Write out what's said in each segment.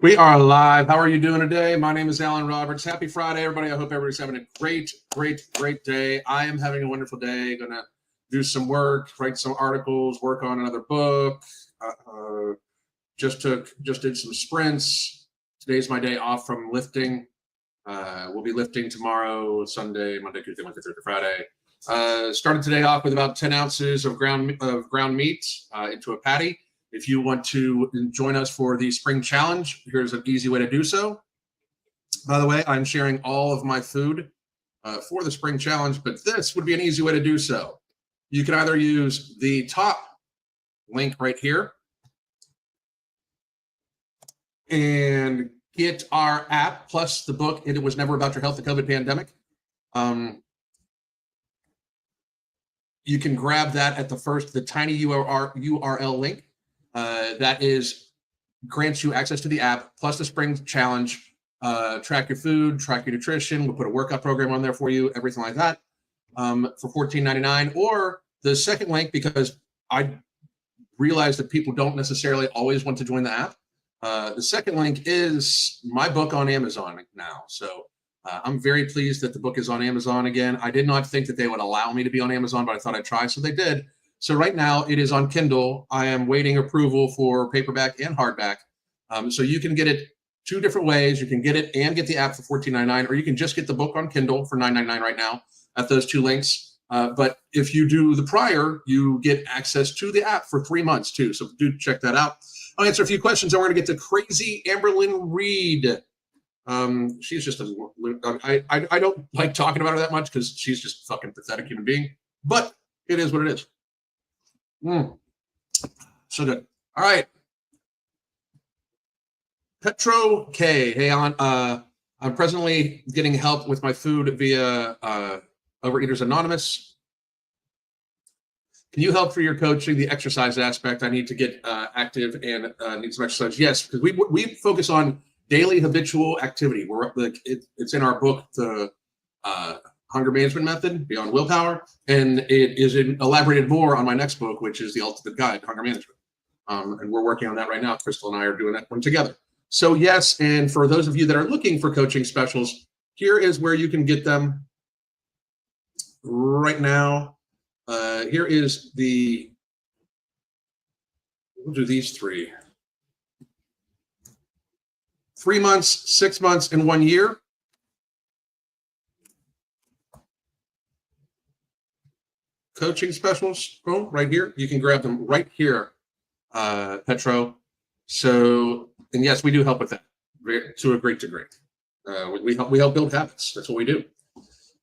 We are live. How are you doing today? My name is Alan Roberts. Happy Friday, everybody. I hope everybody's having a great day. I am having a wonderful day. Gonna do some work, write some articles, work on another book. Just did some sprints. Today's my day off from lifting. We'll be lifting tomorrow, Sunday, Monday, Tuesday, Wednesday, Thursday, Friday. Started today off with about 10 ounces of ground meat into a patty. If you want to join us for the spring challenge, here's an easy way to do so. By the way, I'm sharing all of my food for the spring challenge, but this would be an easy way to do so. You can either use the top link right here and get our app plus the book, It Was Never About Your Health, the COVID Pandemic. You can grab that at the tiny URL link. That grants you access to the app plus the spring challenge. Track your food, track your nutrition. We'll put a workout program on there for you, everything like that, for $14.99. Or the second link, because I realize that people don't necessarily always want to join the app. The second link is my book on Amazon now. So I'm very pleased that the book is on Amazon again. I did not think that they would allow me to be on Amazon, but I thought I'd try, so they did. So right now it is on Kindle. I am waiting approval for paperback and hardback. So you can get it two different ways. You can get it and get the app for $14.99, or you can just get the book on Kindle for $9.99 right now at those two links. But if you do the prior, you get access to the app for 3 months too. So do check that out. I'll answer a few questions, and we're going to get to crazy Amberlynn Reid. She's just I don't like talking about her that much because she's just a fucking pathetic human being. But it is what it is. So good. All right. Petro K. Hey, Alan. I'm presently getting help with my food via Overeaters Anonymous. Can you help for your coaching, the exercise aspect? I need to get active and need some exercise. Yes, because we focus on daily habitual activity. It's in our book, the Hunger Management Method, Beyond Willpower, and it is elaborated more on my next book, which is The Ultimate Guide to Hunger Management. And we're working on that right now. Crystal and I are doing that one together. So yes, and for those of you that are looking for coaching specials, here is where you can get them right now. Here is we'll do these 3. 3 months, 6 months, and 1 year. Coaching specials, boom, right here. You can grab them right here, Petro. So, and yes, we do help with that to a great degree. We help build habits. That's what we do.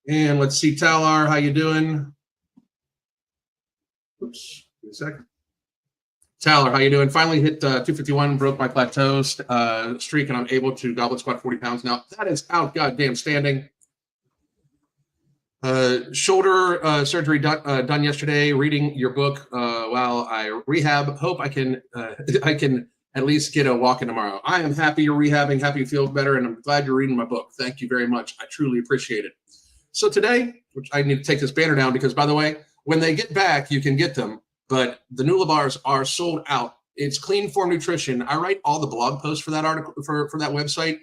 And let's see, Talar, how you doing? Oops, give me a second. Talar, how you doing? Finally hit 251, broke my plateau streak, and I'm able to goblet squat 40 pounds now. That is out goddamn standing. Shoulder surgery done yesterday. Reading your book while I rehab. Hope I can at least get a walk in tomorrow. I am happy you're rehabbing, happy you feel better, and I'm glad you're reading my book. Thank you very much. I truly appreciate it. So today, which I need to take this banner down because, by the way, when they get back, you can get them, but the Nula bars are sold out. It's Clean Form Nutrition. I write all the blog posts for that article for that website.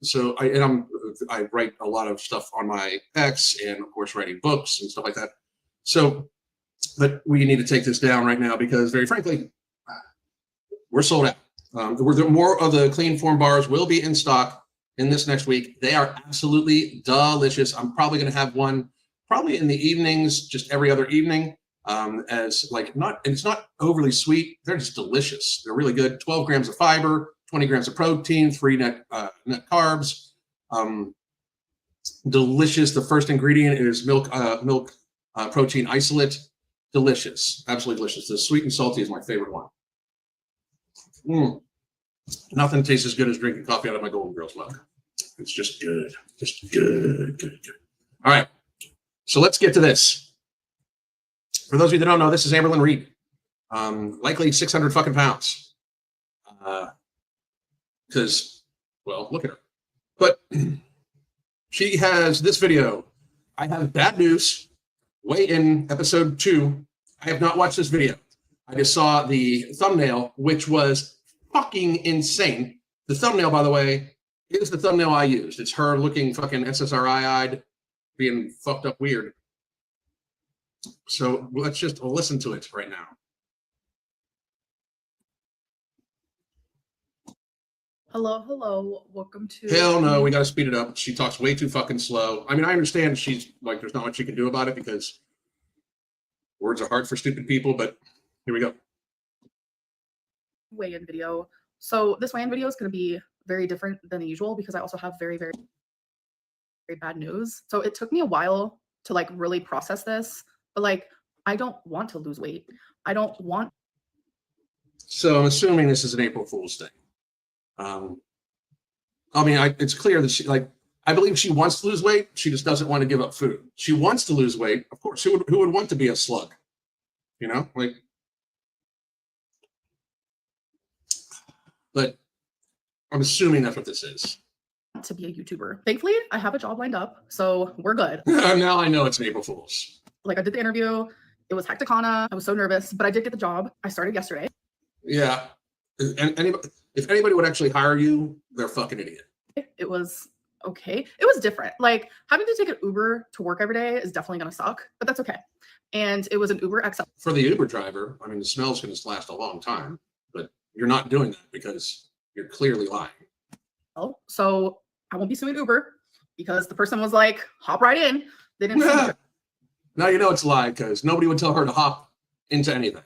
So I write a lot of stuff on my X and of course writing books and stuff like that. So, but we need to take this down right now because very frankly, we're sold out. More of the Clean Form bars will be in stock in this next week. They are absolutely delicious. I'm probably going to have one probably in the evenings, just every other evening. It's not overly sweet. They're just delicious. They're really good. 12 grams of fiber, 20 grams of protein, 3 net carbs. Delicious. The first ingredient is milk protein isolate. Delicious. Absolutely delicious. The sweet and salty is my favorite one. Nothing tastes as good as drinking coffee out of my Golden Girls mug. It's just good. Just good. All right. So let's get to this. For those of you that don't know, this is Amberlynn Reid. Likely 600 fucking pounds. Because, well, look at her. But she has this video. I have bad news. Weigh in episode 2. I have not watched this video. I just saw the thumbnail, which was fucking insane. The thumbnail, by the way, is the thumbnail I used. It's her looking fucking SSRI-eyed, being fucked up weird. So let's just listen to it right now. Hello. Welcome to. Hell no, we got to speed it up. She talks way too fucking slow. I mean, I understand she's like, there's not much she can do about it because words are hard for stupid people, but here we go. Weigh-in video. So this weigh-in video is going to be very different than the usual because I also have very bad news. So it took me a while to like really process this, but like I don't want to lose weight. I don't want. So I'm assuming this is an April Fool's thing. I mean, it's clear that she I believe she wants to lose weight. She just doesn't want to give up food. She wants to lose weight. Of course, who would want to be a slug? You know, like. But I'm assuming that's what this is. To be a YouTuber. Thankfully, I have a job lined up, so we're good. Now I know it's an April Fool's. Like I did the interview. It was hecticana. I was so nervous, but I did get the job. I started yesterday. Yeah. And if anybody would actually hire you, they're a fucking idiot. It was okay. It was different. Like having to take an Uber to work every day is definitely going to suck, but that's okay. And it was an Uber XL. For the Uber driver, I mean, the smell's going to last a long time, but you're not doing that because you're clearly lying. So I won't be suing Uber because the person was like, hop right in. They didn't see Now you know it's a lie because nobody would tell her to hop into anything.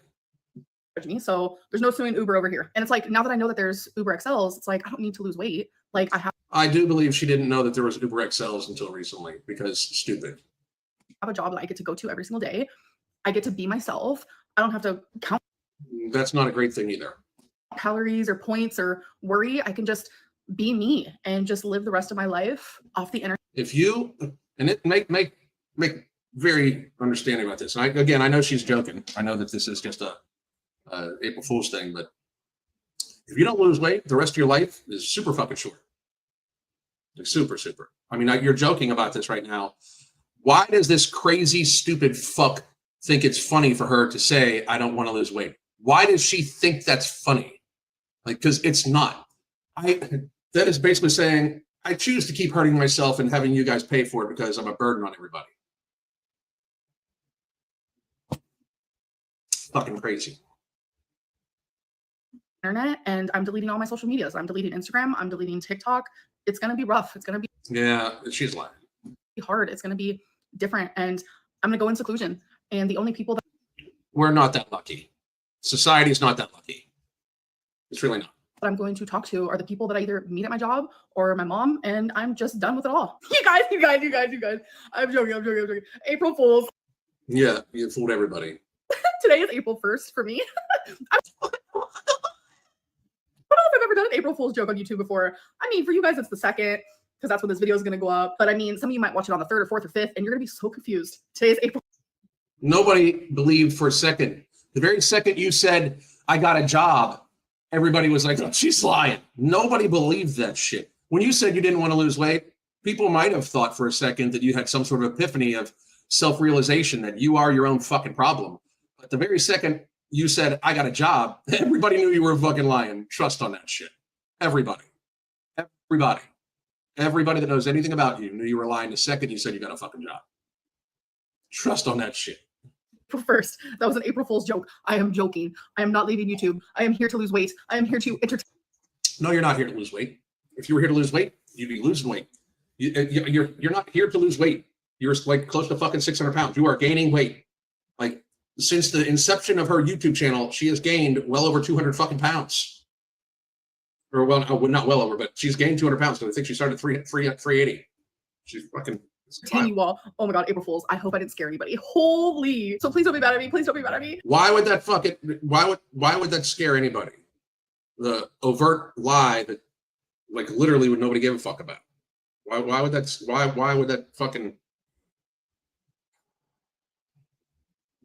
Me, so there's no suing Uber over here. And it's like, now that I know that there's Uber XLs, it's like, I don't need to lose weight. Like I do believe she didn't know that there was Uber XLs until recently because stupid. I have a job that I get to go to every single day. I get to be myself. I don't have to count. That's not a great thing either. Calories or points or worry. I can just be me and just live the rest of my life off the internet. If you, and it make very understanding about this. And I know she's joking. I know that this is just a April Fool's thing, but if you don't lose weight, the rest of your life is super fucking short. Like super. I mean, you're joking about this right now. Why does this crazy, stupid fuck think it's funny for her to say, I don't want to lose weight? Why does she think that's funny? Like, because it's not. That is basically saying, I choose to keep hurting myself and having you guys pay for it because I'm a burden on everybody. Fucking crazy. Internet, and I'm deleting all my social medias. I'm deleting Instagram. I'm deleting TikTok. It's going to be rough. It's going to be. Yeah, she's lying. Hard. It's going to be different. And I'm going to go in seclusion. And the only people that. We're not that lucky. Society is not that lucky. It's really not. That I'm going to talk to are the people that I either meet at my job or my mom, and I'm just done with it all. You guys. I'm joking. April Fools. Yeah, you fooled everybody. Today is April 1st for me. I don't know if I've ever done an April Fool's joke on YouTube before. I mean, for you guys, it's the 2nd, because that's when this video is going to go up. But I mean, some of you might watch it on the 3rd or 4th or 5th, and you're going to be so confused. Today is April. Nobody believed for a second. The very second you said, I got a job, everybody was like, oh, she's lying. Nobody believed that shit. When you said you didn't want to lose weight, people might have thought for a second that you had some sort of epiphany of self-realization that you are your own fucking problem. But the very second you said, I got a job, everybody knew you were fucking lying. Trust on that shit. Everybody that knows anything about you knew you were lying the second you said you got a fucking job. Trust on that shit. First, that was an April Fool's joke. I am joking. I am not leaving YouTube. I am here to lose weight. I am here to entertain. No, you're not here to lose weight. If you were here to lose weight, you'd be losing weight. You're not here to lose weight. You're like close to fucking 600 pounds. You are gaining weight. Like since the inception of her YouTube channel, she has gained well over 200 fucking pounds. Or well, not well over, but she's gained 200 pounds. So I think she started 380. She's fucking. You all. Oh my God, April Fools. I hope I didn't scare anybody. Holy. So please don't be mad at me. Please don't be mad at me. Why would that why would that scare anybody? The overt lie that like literally would nobody give a fuck about. Why would that fucking.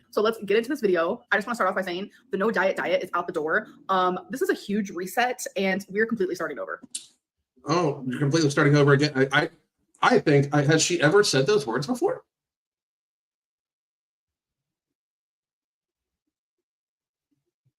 So let's get into this video. I just want to start off by saying the no diet is out the door. This is a huge reset and we're completely starting over. Oh, you're completely starting over again. I think, has she ever said those words before?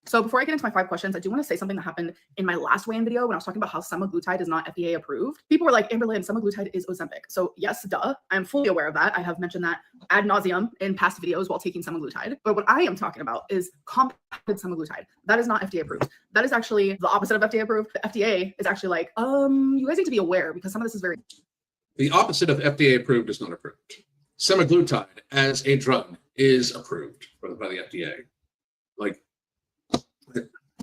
So before I get into my 5 questions, I do want to say something that happened in my last weigh-in video when I was talking about how semaglutide is not FDA approved. People were like, Amberlynn, semaglutide is Ozempic. So yes, duh, I'm fully aware of that. I have mentioned that ad nauseum in past videos while taking semaglutide. But what I am talking about is compounded semaglutide. That is not FDA approved. That is actually the opposite of FDA approved. The FDA is actually like, you guys need to be aware because some of this is very... The opposite of FDA approved is not approved. Semaglutide as a drug is approved by the FDA. Like,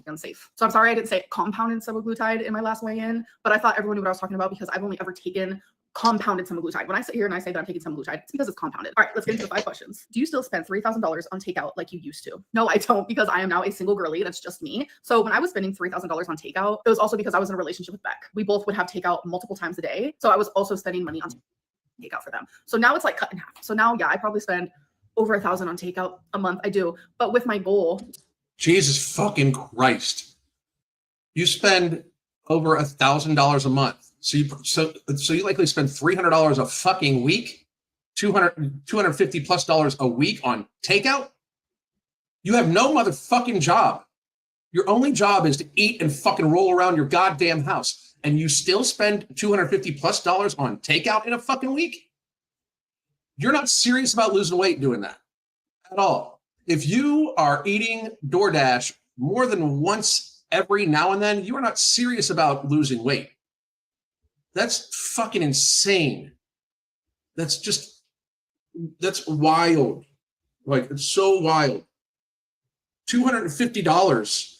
unsafe. So I'm sorry I didn't say compounded semaglutide in my last weigh-in, but I thought everyone knew what I was talking about because I've only ever taken compounded semaglutide. When I sit here and I say that I'm taking semaglutide, it's because it's compounded. All right, let's get into the 5 questions. Do you still spend $3,000 on takeout like you used to? No, I don't, because I am now a single girly. That's just me. So when I was spending $3,000 on takeout, it was also because I was in a relationship with Beck. We both would have takeout multiple times a day. So I was also spending money on takeout for them. So now it's like cut in half. So now, yeah, I probably spend over $1,000 on takeout a month. I do. But with my goal, Jesus fucking Christ. You spend over $1,000 a month. So you likely spend $300 a fucking week, $250 plus a week on takeout. You have no motherfucking job. Your only job is to eat and fucking roll around your goddamn house. And you still spend $250 plus on takeout in a fucking week? You're not serious about losing weight doing that at all. If you are eating DoorDash more than once every now and then, you are not serious about losing weight. That's fucking insane. That's wild. Like, it's so wild. $250.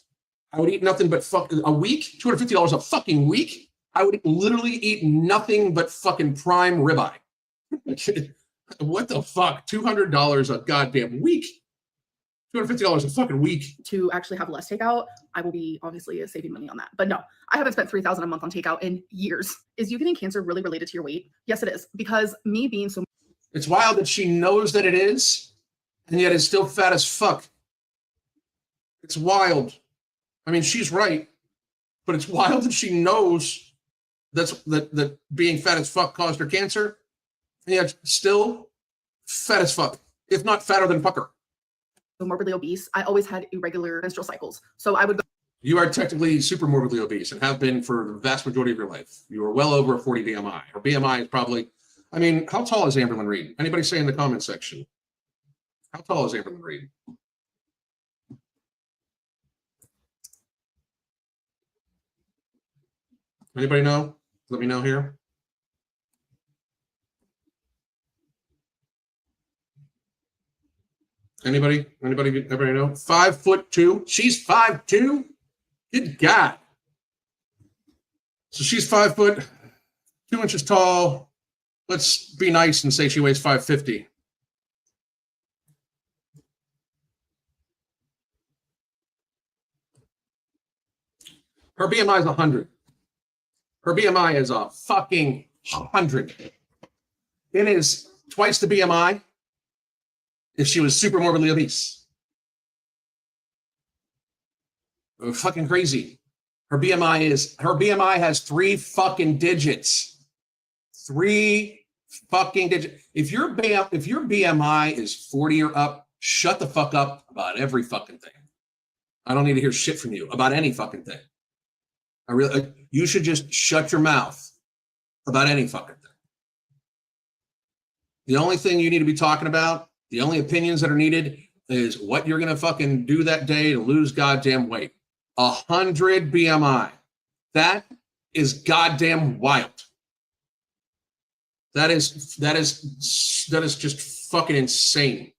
I would eat nothing but a week. $250 a fucking week. I would literally eat nothing but fucking prime ribeye. What the fuck? $200 a goddamn week. $250 a fucking week. To actually have less takeout, I will be obviously saving money on that. But no, I haven't spent $3,000 a month on takeout in years. Is you getting cancer really related to your weight? Yes, it is. Because me being so... It's wild that she knows that it is, and yet is still fat as fuck. It's wild. I mean, she's right, but it's wild that she knows that being fat as fuck caused her cancer, and yet still fat as fuck, if not fatter than fucker. Morbidly obese, I always had irregular menstrual cycles. So I would go... You are technically super morbidly obese and have been for the vast majority of your life. You are well over a 40 BMI. Her BMI is probably, I mean, how tall is Amberlynn Reid? Anybody say in the comment section? How tall is Amberlynn Reid? Anybody know? Let me know here. Anybody know? 5'2". She's 5'2". Good God. So she's 5 foot, 2 inches tall. Let's be nice and say she weighs 550. Her BMI is 100. Her BMI is a fucking 100. It is twice the BMI if she was super morbidly obese. Fucking crazy. Her BMI has 3 fucking digits. 3 fucking digits. If your BMI is 40 or up, shut the fuck up about every fucking thing. I don't need to hear shit from you about any fucking thing. You should just shut your mouth about any fucking thing. The only thing you need to be talking about, the only opinions that are needed is what you're going to fucking do that day to lose goddamn weight. 100 BMI. That is goddamn wild. That is just fucking insane.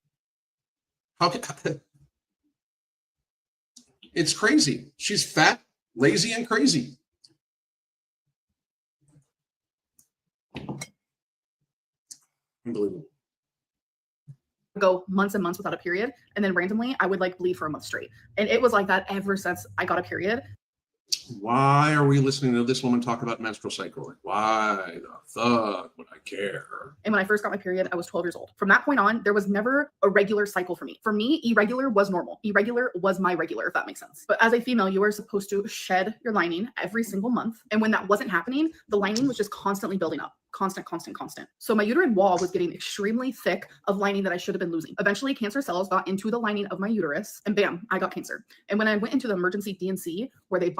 It's crazy. She's fat, lazy, and crazy. Unbelievable. Go months and months without a period, and then randomly I would like bleed for a month straight, and it was like that ever since I got a period. Why are we listening to this woman talk about menstrual cycle? Why the fuck would I care? And when I first got my period, I was 12 years old. From that point on, there was never a regular cycle for me. For me, irregular was normal. Irregular was my regular, if that makes sense. But as a female, you are supposed to shed your lining every single month. And when that wasn't happening, the lining was just constantly building up. constant, constant, constant. So my uterine wall was getting extremely thick of lining that I should have been losing. Eventually, cancer cells got into the lining of my uterus, and bam, I got cancer. And when I went into the emergency D&C, where they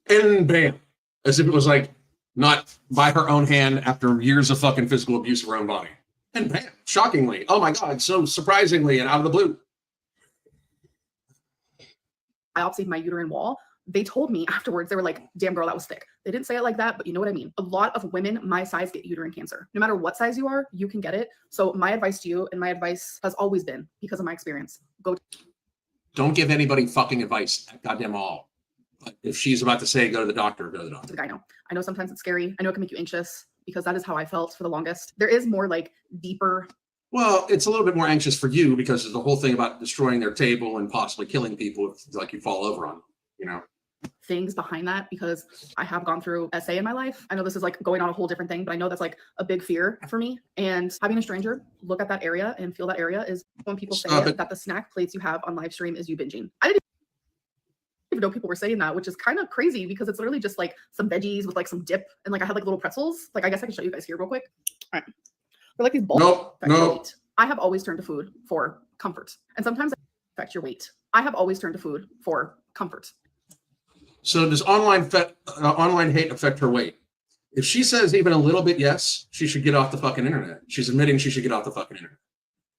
and bam, as if it was like not by her own hand after years of fucking physical abuse of her own body. And bam, shockingly, oh my God, so surprisingly and out of the blue. biopsied my uterine wall, they told me afterwards, they were like, damn girl, that was thick. They didn't say it like that, but you know what I mean. A lot of women my size get uterine cancer. No matter what size you are, you can get it. So my advice to you, and my advice has always been, because of my experience, don't give anybody fucking advice at goddamn all. But if she's about to say, go to the doctor, go to the doctor. I know sometimes it's scary. I know it can make you anxious, because that is how I felt for the longest. There is more like deeper. Well, it's a little bit more anxious for you because there's the whole thing about destroying their table and possibly killing people if like you fall over on, you know, things behind that, because I have gone through SA in my life. I know this is like going on a whole different thing, but I know that's like a big fear for me. And having a stranger look at that area and feel that area is when people say that the snack plates you have on live stream is you binging. I didn't even know people were saying that, which is kind of crazy because it's literally just like some veggies with like some dip, and like I had like little pretzels. Like I guess I can show you guys here real quick. All right. They're like these balls. Nope. I have always turned to food for comfort, and sometimes it affects your weight. I have always turned to food for comfort. So does online hate affect her weight? If she says even a little bit yes, she should get off the fucking internet. She's admitting she should get off the fucking internet.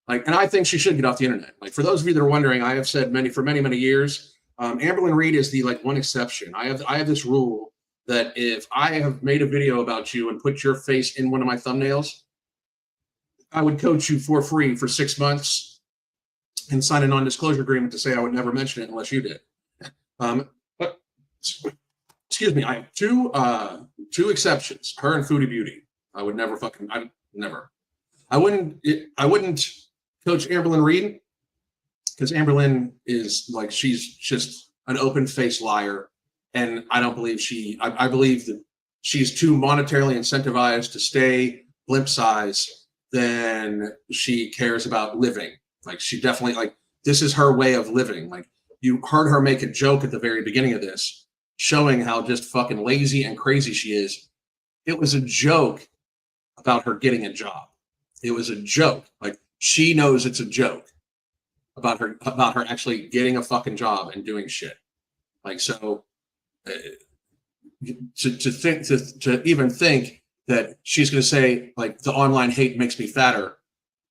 Like, and I think she should get off the internet. Like, for those of you that are wondering, I have said many years, Amberlynn Reid is the like one exception. I have this rule that if I have made a video about you and put your face in one of my thumbnails, I would coach you for free for 6 months and sign a non-disclosure agreement to say I would never mention it unless you did. But excuse me, I have two exceptions: her and Foodie Beauty. I wouldn't coach Amberlynn Reid, because Amberlynn is like, she's just an open-faced liar, and I don't believe I believe that she's too monetarily incentivized to stay blimp size than she cares about living. Like, she definitely, like, this is her way of living. Like, you heard her make a joke at the very beginning of this, showing how just fucking lazy and crazy she is. It was a joke about her getting a job. It was a joke. Like, she knows it's a joke about her actually getting a fucking job and doing shit. Like, so to even think that she's going to say, like, the online hate makes me fatter.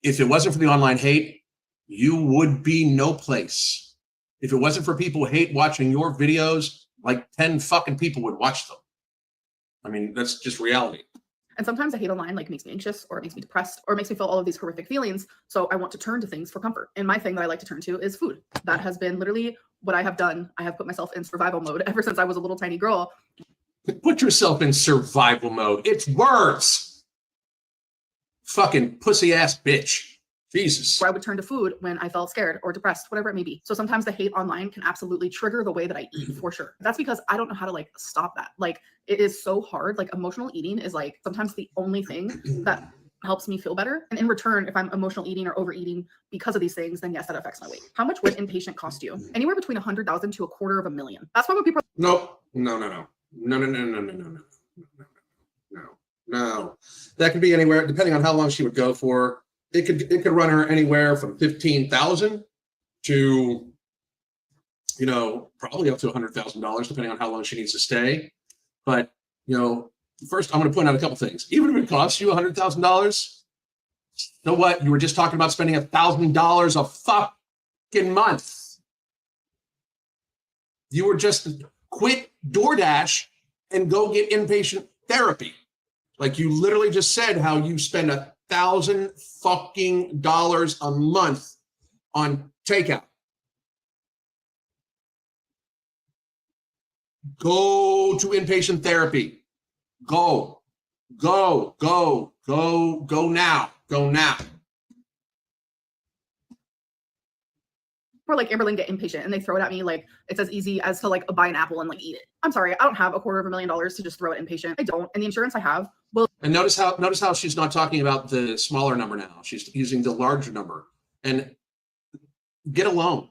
If it wasn't for the online hate, you would be no place. If it wasn't for people who hate watching your videos, like 10 fucking people would watch them. I mean, that's just reality. And sometimes the hate online like makes me anxious, or it makes me depressed, or it makes me feel all of these horrific feelings. So I want to turn to things for comfort. And my thing that I like to turn to is food. That has been literally what I have done. I have put myself in survival mode ever since I was a little tiny girl. Put yourself in survival mode. It's words. Fucking pussy ass bitch. Jesus. Where I would turn to food when I felt scared or depressed, whatever it may be. So sometimes the hate online can absolutely trigger the way that I eat, for sure. That's because I don't know how to like stop that. Like, it is so hard. Like, emotional eating is like sometimes the only thing that helps me feel better. And in return, if I'm emotional eating or overeating because of these things, then yes, that affects my weight. How much would inpatient cost you? Anywhere between 100,000 to $250,000. That's why when people No. That could be anywhere, depending on how long she would go for. It could run her anywhere from 15,000 to, you know, probably up to $100,000, depending on how long she needs to stay. But, you know, first I'm going to point out a couple things. Even if it costs you $100,000, you know what? You were just talking about spending $1,000 a fucking month. You were just quit DoorDash and go get inpatient therapy. Like, you literally just said how you spend $1,000 fucking dollars a month on takeout. Go to inpatient therapy. Go now. or like Amberlynn get impatient and they throw it at me like it's as easy as to like buy an apple and like eat it. I'm sorry, I don't have $250,000 to just throw at impatient. I don't, and the insurance I have will. And notice how she's not talking about the smaller number now. She's using the larger number. And get a loan.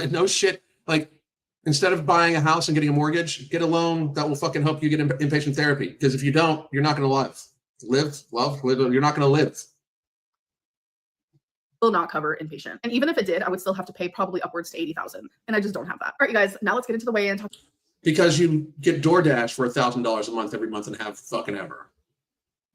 No shit. Like, instead of buying a house and getting a mortgage, get a loan that will fucking help you get inpatient therapy. Because if you don't, you're not going to live. Live, love, live. You're not going to live. Will not cover inpatient. And even if it did, I would still have to pay probably upwards to 80,000. And I just don't have that. All right, you guys, now let's get into the weigh-in. Because you get DoorDash for $1,000 a month every month and have fucking ever.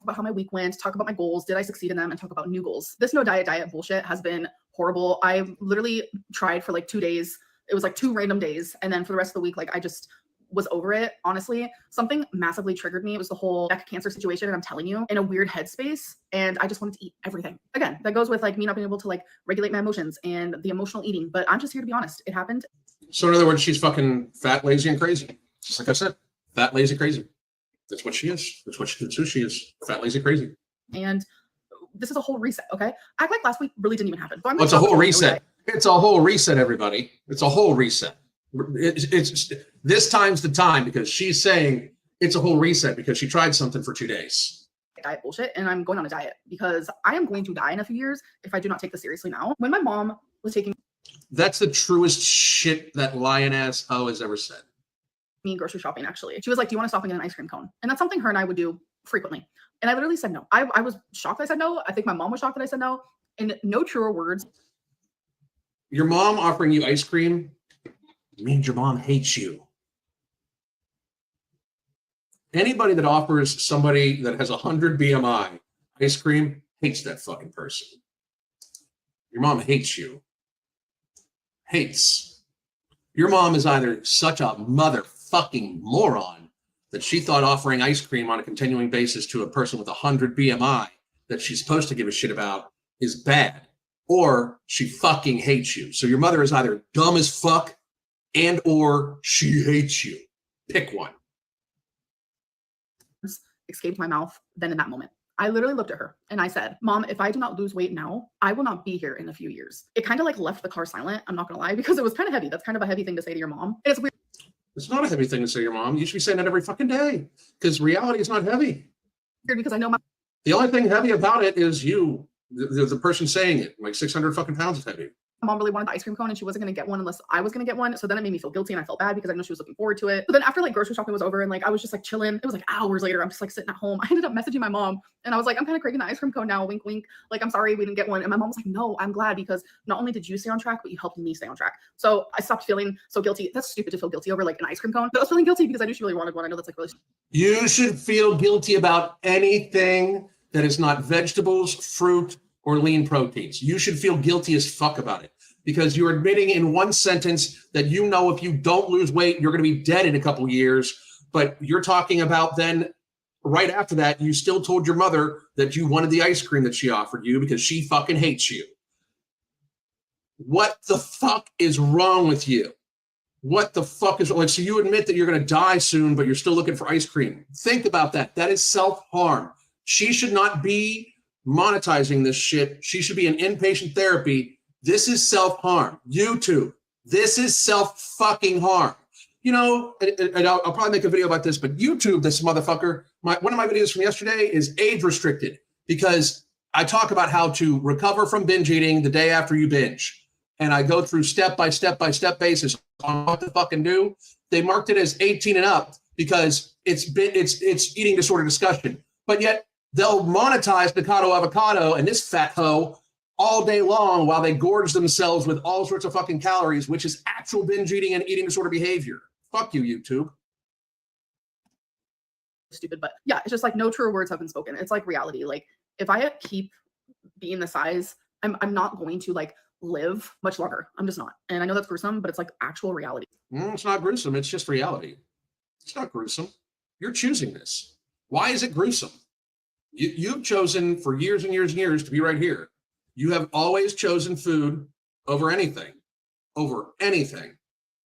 About how my week went, talk about my goals, did I succeed in them, and talk about new goals. This no diet bullshit has been horrible. I literally tried for like 2 days. It was like 2 random days. And then for the rest of the week, like I just was over it. Honestly, something massively triggered me. It was the whole neck cancer situation. And I'm telling you, in a weird headspace. And I just wanted to eat everything. Again, that goes with like me not being able to like regulate my emotions and the emotional eating. But I'm just here to be honest. It happened. So in other words, she's fucking fat, lazy, and crazy. Just like I said, fat, lazy, crazy. That's what she is. That's who she is. Fat, lazy, crazy. And this is a whole reset, okay? Act like last week really didn't even happen. So it's a whole reset. It's a whole reset, everybody. It's a whole reset. It's this time's the time because she's saying it's a whole reset because she tried something for 2 days. Diet bullshit, and I'm going on a diet because I am going to die in a few years if I do not take this seriously now. When my mom was taking That's the truest shit that lion-ass hoe has ever said. Me grocery shopping, actually. She was like, do you want to stop and get an ice cream cone? And that's something her and I would do frequently. And I literally said no. I was shocked that I said no. I think my mom was shocked that I said no. And no truer words. Your mom offering you ice cream means your mom hates you. Anybody that offers somebody that has 100 BMI ice cream hates that fucking person. Your mom hates you. Hates. Your mom is either such a motherfucking moron that she thought offering ice cream on a continuing basis to a person with 100 BMI that she's supposed to give a shit about is bad, or she fucking hates you. So your mother is either dumb as fuck and or she hates you. Pick one. Escaped my mouth then in that moment. I literally looked at her and I said, Mom, if I do not lose weight now, I will not be here in a few years. It kind of like left the car silent. I'm not gonna lie, because it was kind of heavy. That's kind of a heavy thing to say to your mom. And it's weird. It's not a heavy thing to say to your mom. You should be saying that every fucking day because reality is not heavy. Because I know the only thing heavy about it is you, the person saying it. Like 600 fucking pounds is heavy. Mom really wanted the ice cream cone and she wasn't going to get one unless I was going to get one. So then it made me feel guilty and I felt bad because I know she was looking forward to it. But then after like grocery shopping was over and like I was just like chilling, it was like hours later. I'm just like sitting at home. I ended up messaging my mom and I was like, I'm kind of craving the ice cream cone now. Wink, wink. Like, I'm sorry we didn't get one. And my mom was like, no, I'm glad because not only did you stay on track, but you helped me stay on track. So I stopped feeling so guilty. That's stupid to feel guilty over like an ice cream cone. But I was feeling guilty because I knew she really wanted one. I know that's like really. You should feel guilty about anything that is not vegetables, fruit, or lean proteins. You should feel guilty as fuck about it. Because you're admitting in one sentence that you know if you don't lose weight, you're going to be dead in a couple of years. But you're talking about then right after that, you still told your mother that you wanted the ice cream that she offered you because she fucking hates you. What the fuck is wrong with you? What the fuck is like? So you admit that you're going to die soon, but you're still looking for ice cream. Think about that. That is self-harm. She should not be monetizing this shit. She should be in inpatient therapy. This is self-harm. YouTube, this is self-fucking-harm. You know, and I'll probably make a video about this, but YouTube, this motherfucker, one of my videos from yesterday is age-restricted because I talk about how to recover from binge eating the day after you binge. And I go through step-by-step basis on what to fucking do. They marked it as 18 and up because it's eating disorder discussion. But yet they'll monetize Picado Avocado and this fat hoe all day long while they gorge themselves with all sorts of fucking calories, which is actual binge eating and eating disorder behavior. Fuck you, YouTube. Stupid, but yeah, it's just like no truer words have been spoken. It's like reality. Like if I keep being the size, I'm not going to like live much longer. I'm just not. And I know that's gruesome, but it's like actual reality. It's not gruesome. It's just reality. It's not gruesome. You're choosing this. Why is it gruesome? You've chosen for years and years and years to be right here. You have always chosen food over anything. Over anything.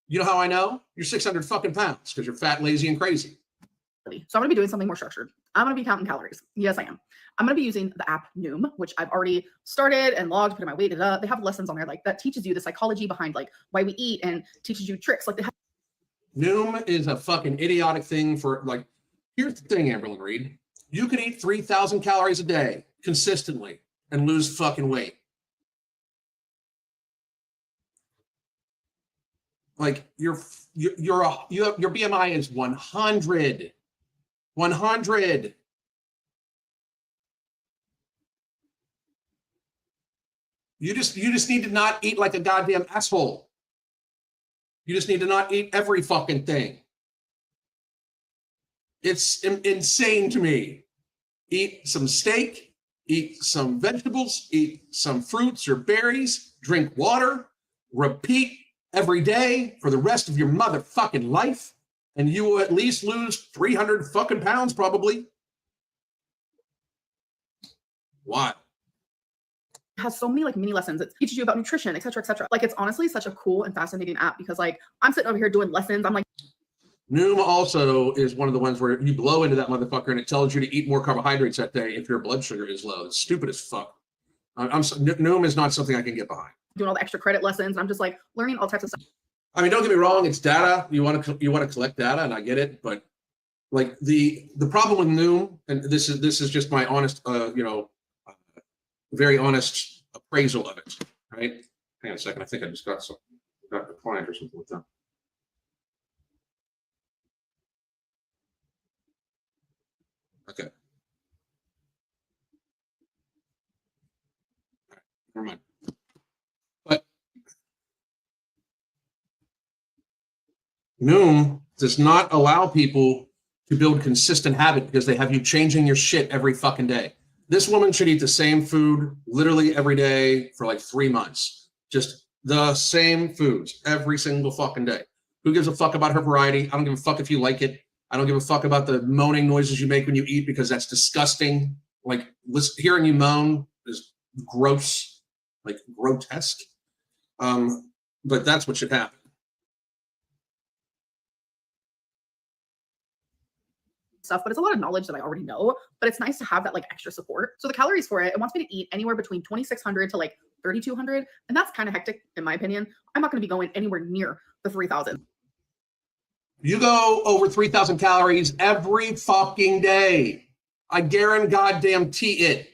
You know how I know? You're 600 fucking pounds because you're fat, lazy, and crazy. So I'm going to be doing something more structured. I'm going to be counting calories. Yes, I am. I'm going to be using the app Noom, which I've already started and logged, putting my weight. They have lessons on there like that teaches you the psychology behind like why we eat and teaches you tricks. Like they have. Noom is a fucking idiotic thing for like, here's the thing, Amberlynn Reid. You can eat 3,000 calories a day consistently and lose fucking weight. Like your BMI is 100. 100. You just need to not eat like a goddamn asshole. You just need to not eat every fucking thing. It's insane to me. Eat some steak, eat some vegetables, eat some fruits or berries, drink water, repeat every day for the rest of your motherfucking life, and you will at least lose 300 fucking pounds probably. Why? It has so many like mini lessons. It teaches you about nutrition, etc., etc. Like it's honestly such a cool and fascinating app because like I'm sitting over here doing lessons. I'm like, Noom also is one of the ones where you blow into that motherfucker and it tells you to eat more carbohydrates that day if your blood sugar is low. It's stupid as fuck. Noom is not something I can get behind. doing all the extra credit lessons. And I'm just like learning all types of stuff. I mean, don't get me wrong. It's data. You want to collect data, and I get it. But like the problem with Noom, and this is just my honest, very honest appraisal of it. Right? Hang on a second. I think I just got a client or something like that. Okay. All right. Never mind. But Noom does not allow people to build consistent habit because they have you changing your shit every fucking day. This woman should eat the same food literally every day for like 3 months. Just the same foods every single fucking day. Who gives a fuck about her variety? I don't give a fuck if you like it. I don't give a fuck about the moaning noises you make when you eat because that's disgusting. Like hearing you moan is gross, like grotesque. But that's what should happen. Stuff, but it's a lot of knowledge that I already know, but it's nice to have that like extra support. So the calories for it wants me to eat anywhere between 2,600 to like 3,200, and that's kind of hectic in my opinion. I'm not going to be going anywhere near the 3,000. You go over 3,000 calories every fucking day. I guarantee it.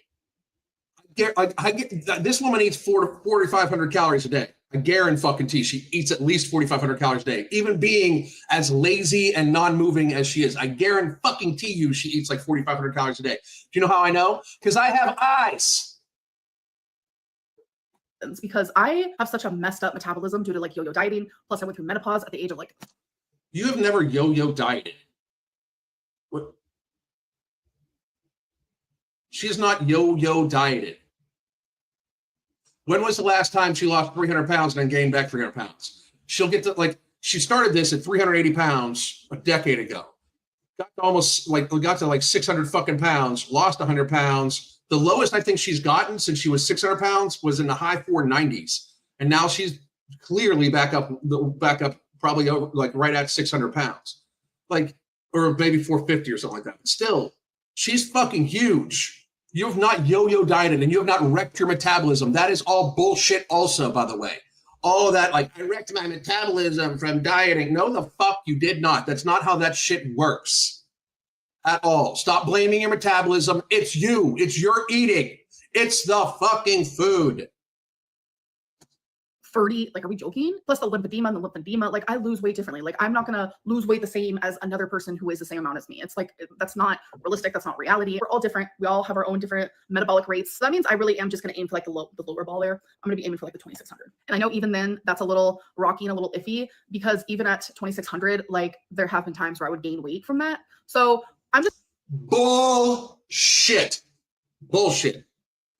This woman eats 4,500 calories a day. I guarantee she eats at least 4,500 calories a day. Even being as lazy and non-moving as she is, I guarantee you she eats like 4,500 calories a day. Do you know how I know? Because I have eyes. Because I have such a messed up metabolism due to like yo-yo dieting. Plus I went through menopause at the age of like. You have never yo-yo dieted. What? She is not yo-yo dieted. When was the last time she lost 300 pounds and then gained back 300 pounds? She'll get to like, she started this at 380 pounds a decade ago. Got to like 600 fucking pounds, lost 100 pounds. The lowest I think she's gotten since she was 600 pounds was in the high 490s. And now she's clearly back up probably over, like right at 600 pounds. Like, or maybe 450 or something like that. But still, she's fucking huge. You have not yo-yo dieted and you have not wrecked your metabolism. That is all bullshit also, by the way. All of that, like, I wrecked my metabolism from dieting. No, the fuck you did not. That's not how that shit works at all. Stop blaming your metabolism. It's you. It's your eating. It's the fucking food. 30, like, are we joking? Plus the lymphedema, like I lose weight differently. Like I'm not gonna lose weight the same as another person who weighs the same amount as me. It's like, that's not realistic. That's not reality. We're all different. We all have our own different metabolic rates. So that means I really am just gonna aim for like the lower ball there. I'm gonna be aiming for like the 2,600. And I know even then that's a little rocky and a little iffy because even at 2,600, like there have been times where I would gain weight from that. So I'm just bullshit.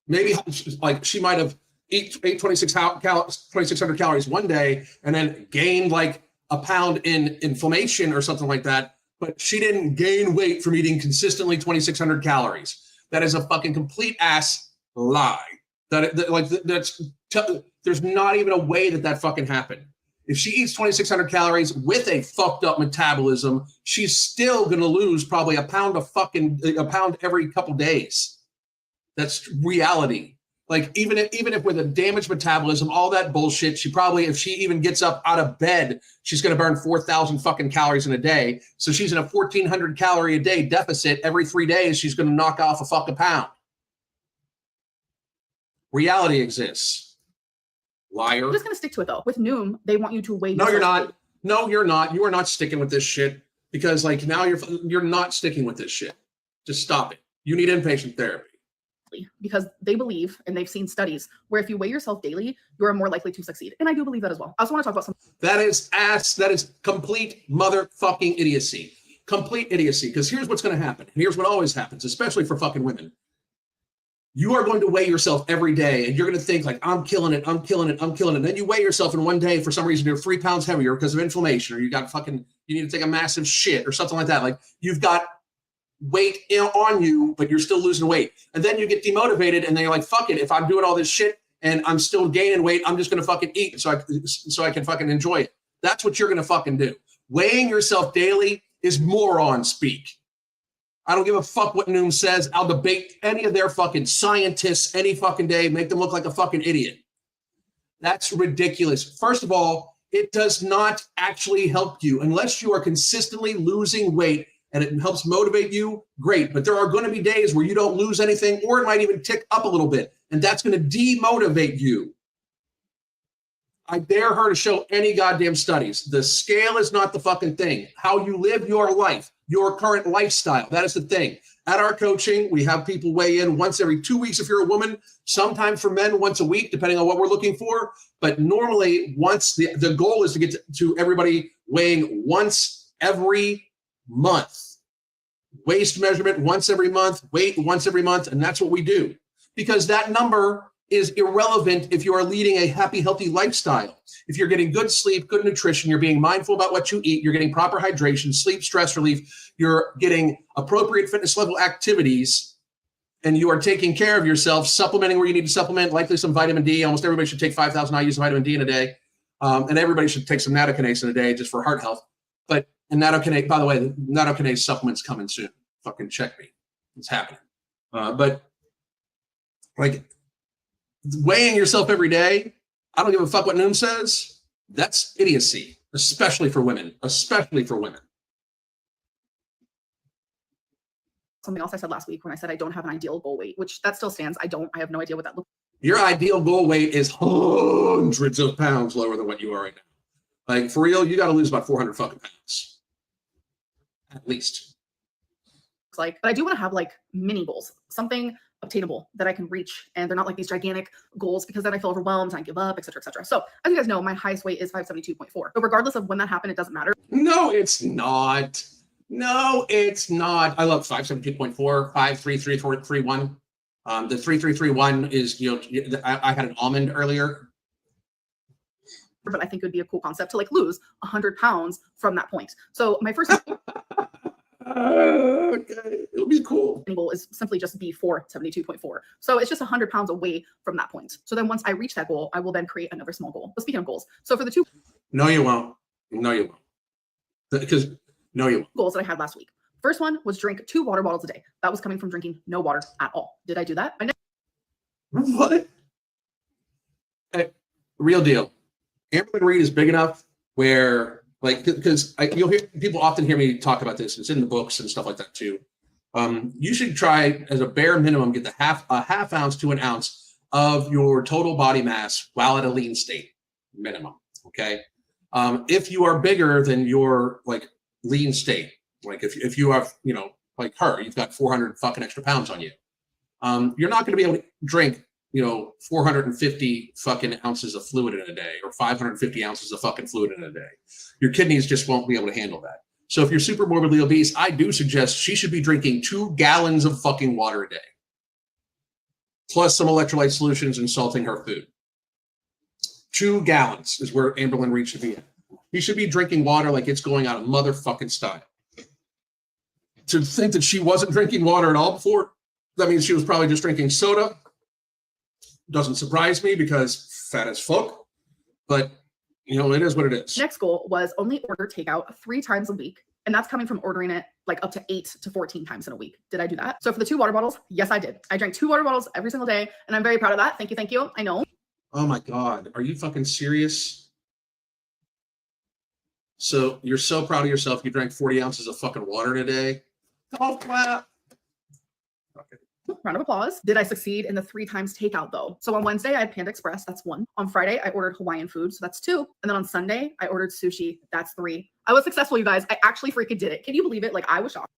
Maybe like she might have ate 2,600 calories one day and then gained like a pound in inflammation or something like that. But she didn't gain weight from eating consistently 2,600 calories. That is a fucking complete ass lie. There's not even a way that fucking happened. If she eats 2,600 calories with a fucked up metabolism, she's still going to lose probably a pound every couple days. That's reality. Like even if with a damaged metabolism, all that bullshit, she probably, if she even gets up out of bed, she's going to burn 4,000 fucking calories in a day. So she's in a 1,400 calorie a day deficit. Every 3 days, she's going to knock off a fucking pound. Reality exists. Liar. I'm just going to stick to it though. With Noom, they want you to weigh. No, you're not. No, you're not. You are not sticking with this shit because like now you're not sticking with this shit. Just stop it. You need inpatient therapy. because they believe, and they've seen studies where if you weigh yourself daily, you are more likely to succeed. And I do believe that as well. I also want to talk about something. That is that is complete motherfucking idiocy. Complete idiocy. Because here's what's going to happen. Here's what always happens, especially for fucking women. You are going to weigh yourself every day, and you're going to think like, I'm killing it, I'm killing it, I'm killing it. And then you weigh yourself, and one day, for some reason, you're 3 pounds heavier because of inflammation, or you need to take a massive shit or something like that. Like, you've got weight on you, but you're still losing weight. And then you get demotivated, and then you're like, fuck it. If I'm doing all this shit and I'm still gaining weight, I'm just going to fucking eat so I can fucking enjoy it. That's what you're going to fucking do. Weighing yourself daily is moron speak. I don't give a fuck what Noom says. I'll debate any of their fucking scientists any fucking day, make them look like a fucking idiot. That's ridiculous. First of all, it does not actually help you unless you are consistently losing weight and it helps motivate you. Great. But there are going to be days where you don't lose anything, or it might even tick up a little bit. And that's going to demotivate you. I dare her to show any goddamn studies. The scale is not the fucking thing. How you live your life, your current lifestyle, that is the thing. At our coaching, we have people weigh in once every 2 weeks if you're a woman, sometimes for men once a week, depending on what we're looking for. But normally, once the goal is to get to everybody weighing once every month. Waist measurement once every month, weight once every month, and that's what we do. Because that number is irrelevant if you are leading a happy, healthy lifestyle. If you're getting good sleep, good nutrition, you're being mindful about what you eat, you're getting proper hydration, sleep, stress relief, you're getting appropriate fitness level activities, and you are taking care of yourself, supplementing where you need to supplement, likely some vitamin D. Almost everybody should take 5,000 IUs of vitamin D in a day. And everybody should take some nattokinase in a day just for heart health. And nattokinase, by the way, the nattokinase supplement's coming soon. Fucking check me. It's happening. But like, weighing yourself every day, I don't give a fuck what Noom says. That's idiocy, especially for women. Especially for women. Something else I said last week when I said I don't have an ideal goal weight, which that still stands. I have no idea what that looks like. Your ideal goal weight is hundreds of pounds lower than what you are right now. Like, for real, you got to lose about 400 fucking pounds. At least. But I do want to have like mini goals, something obtainable that I can reach, and they're not like these gigantic goals, because then I feel overwhelmed and I give up, etc., etc. So as you guys know, my highest weight is 572.4. But regardless of when that happened, it doesn't matter. No, it's not. No, it's not. I love 572.4, 53331. The 3331 is, I had an almond earlier. But I think it would be a cool concept to like lose 100 pounds from that point. So my first okay, it'll be cool. goal is simply just be 472.4. So it's just 100 pounds away from that point. So then once I reach that goal, I will then create another small goal. But speaking of goals, so for the two No, you won't. No, you won't. Because no, you won't. Goals that I had last week. First one was drink 2 water bottles a day. That was coming from drinking no water at all. Did I do that? I never. What? Hey, real deal. Amberlynn Reid is big enough where, like, because you'll hear people often hear me talk about this. It's in the books and stuff like that too. You should try, as a bare minimum, get a half ounce to an ounce of your total body mass while at a lean state, minimum. Okay. If you are bigger than your like lean state, like if you have, like her, you've got 400 fucking extra pounds on you. You're not going to be able to drink 450 fucking ounces of fluid in a day, or 550 ounces of fucking fluid in a day. Your kidneys just won't be able to handle that. So if you're super morbidly obese, I do suggest she should be drinking 2 gallons of fucking water a day, plus some electrolyte solutions and salting her food. 2 gallons is where Amberlynn Reid should be at. He should be drinking water like it's going out of motherfucking style. To think that she wasn't drinking water at all before, that means she was probably just drinking soda. Doesn't surprise me because fat as fuck, but it is what it is. Next goal was only order takeout 3 times a week. And that's coming from ordering it like up to 8 to 14 times in a week. Did I do that? So for the 2 water bottles, yes, I did. I drank 2 water bottles every single day, and I'm very proud of that. Thank you. Thank you. I know. Oh my God. Are you fucking serious? So you're so proud of yourself. You drank 40 ounces of fucking water in a day. Oh, clap. Okay. Round of applause. Did I succeed in the 3 times takeout though? So on Wednesday, I had Panda Express. That's 1. On Friday, I ordered Hawaiian food. So that's 2. And then on Sunday, I ordered sushi. That's 3. I was successful, you guys. I actually freaking did it. Can you believe it? Like, I was shocked.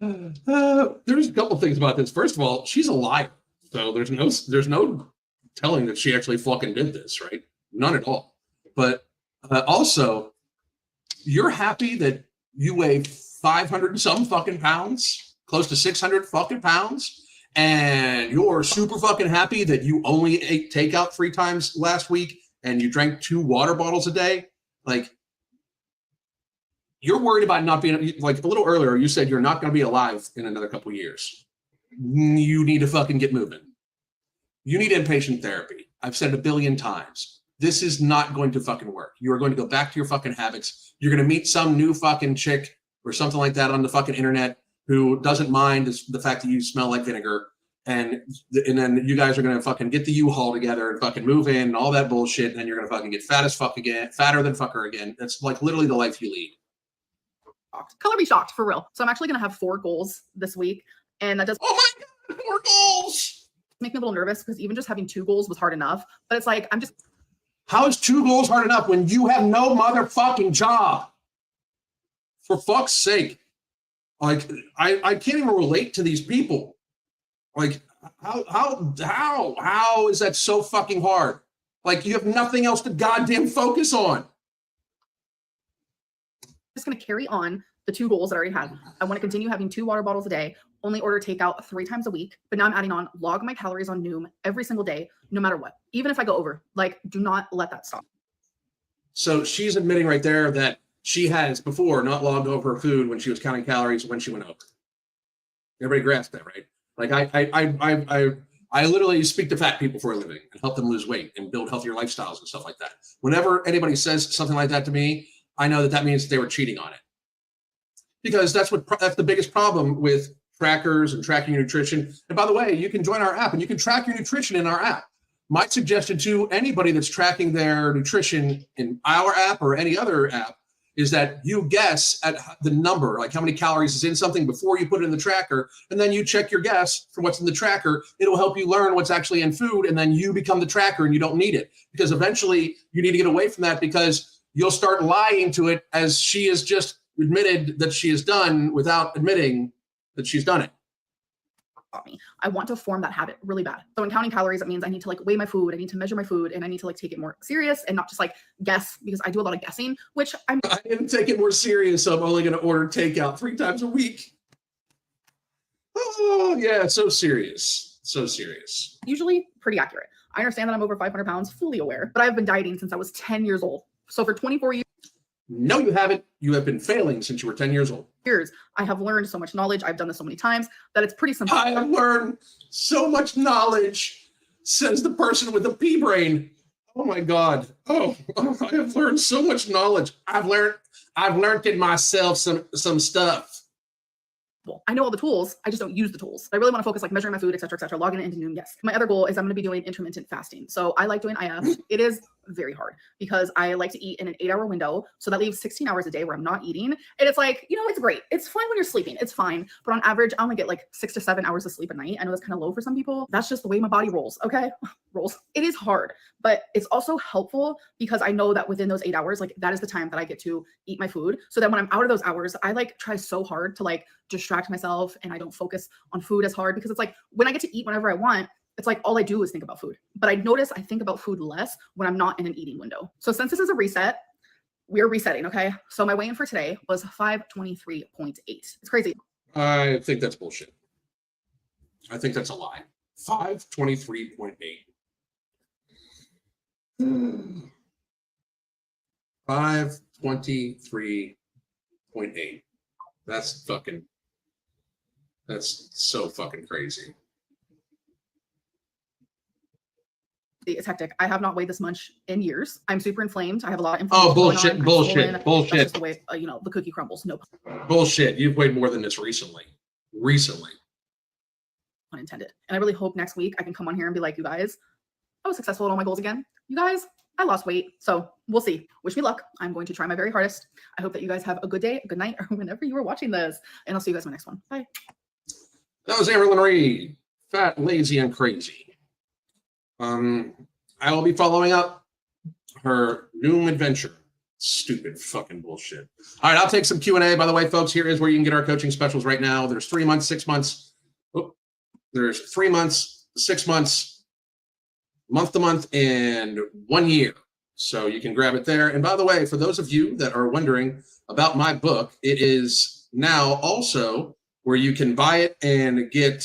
There's a couple things about this. First of all, she's a liar. So there's no telling that she actually fucking did this, right? None at all. But also, you're happy that you weigh 500 and some fucking pounds, close to 600 fucking pounds, and you're super fucking happy that you only ate takeout 3 times last week and you drank 2 water bottles a day. Like, you're worried about not being, like a little earlier, you said you're not going to be alive in another couple of years. You need to fucking get moving. You need inpatient therapy. I've said it a billion times. This is not going to fucking work. You are going to go back to your fucking habits. You're going to meet some new fucking chick or something like that on the fucking internet who doesn't mind the fact that you smell like vinegar. And then you guys are going to fucking get the U-Haul together and fucking move in and all that bullshit. And then you're going to fucking get fat as fuck again, fatter than fucker again. That's like literally the life you lead. Color me shocked, for real. So I'm actually going to have 4 goals this week. And that does Oh my God, 4 goals. Make me a little nervous because even just having 2 goals was hard enough. But it's like, How is 2 goals hard enough when you have no motherfucking job? For fuck's sake. Like, I can't even relate to these people. Like, how is that so fucking hard? Like, you have nothing else to goddamn focus on. just going to carry on the 2 goals that I already had. I want to continue having 2 water bottles a day, only order takeout 3 times a week. But now I'm adding on log my calories on Noom every single day, no matter what. Even if I go over, like, do not let that stop. So she's admitting right there that she has before not logged over her food when she was counting calories when she went over. Everybody grasps that, right? Like I literally speak to fat people for a living and help them lose weight and build healthier lifestyles and stuff like that. Whenever anybody says something like that to me, I know that means they were cheating on it. Because that's the biggest problem with trackers and tracking your nutrition. And by the way, you can join our app and you can track your nutrition in our app. My suggestion to anybody that's tracking their nutrition in our app or any other app is that you guess at the number, like how many calories is in something before you put it in the tracker, and then you check your guess for what's in the tracker. It'll help you learn what's actually in food, and then you become the tracker and you don't need it. Because eventually you need to get away from that because you'll start lying to it as she has just admitted that she has done without admitting that she's done it. I want to form that habit really bad. So in counting calories, it means I need to like weigh my food, I need to measure my food, and I need to like take it more serious and not just like guess, because I do a lot of guessing, which I didn't take it more serious, so I'm only going to order takeout 3 times a week. Oh yeah, so serious. So serious. Usually pretty accurate. I understand that I'm over 500 pounds, fully aware, but I've been dieting since I was 10 years old. So for 24 years. No, you haven't. You have been failing since you were 10 years old. I have learned so much knowledge. I've done this so many times that it's pretty simple. I have learned so much knowledge, says the person with the pea brain. Oh my God. Oh, I have learned so much knowledge. I've learned in myself some stuff. I know all the tools. I just don't use the tools. I really want to focus like measuring my food, et cetera, logging it into Noom. Yes. My other goal is I'm going to be doing intermittent fasting. So I like doing IF. It is very hard because I like to eat in an 8-hour window. So that leaves 16 hours a day where I'm not eating. And it's like, you know, it's great. It's fine when you're sleeping. It's fine. But on average, I only get like 6 to 7 hours of sleep a night. I know that's kind of low for some people. That's just the way my body rolls. Okay. Rolls. It is hard, but it's also helpful because I know that within those 8 hours, like that is the time that I get to eat my food. So that when I'm out of those hours, I like try so hard to like distract myself and I don't focus on food as hard because it's like when I get to eat whenever I want, it's like all I do is think about food. But I notice I think about food less when I'm not in an eating window. So since this is a reset, we're resetting, okay? So my weigh-in for today was 523.8. It's crazy. I think that's bullshit. I think that's a lie. 523.8. 523.8. That's so fucking crazy. It's hectic. I have not weighed this much in years. I'm super inflamed. I have a lot of inflammation. Oh, bullshit, bullshit. That's just the way, the cookie crumbles. No. Bullshit. You've weighed more than this recently. Unintended. And I really hope next week I can come on here and be like, you guys, I was successful at all my goals again. You guys, I lost weight. So we'll see. Wish me luck. I'm going to try my very hardest. I hope that you guys have a good day, a good night, or whenever you are watching this. And I'll see you guys in my next one. Bye. That was Amberlynn Reid. Fat, lazy, and crazy. I will be following up her Noom adventure Stupid fucking bullshit. All right, I'll take some Q&A. By the way, folks, here is where you can get our coaching specials right now. There's 3 months, 6 months. Oh, there's 3 months, 6 months, month to month, and 1 year. So you can grab it there. And by the way, for those of you that are wondering about my book, it is now also where you can buy it and get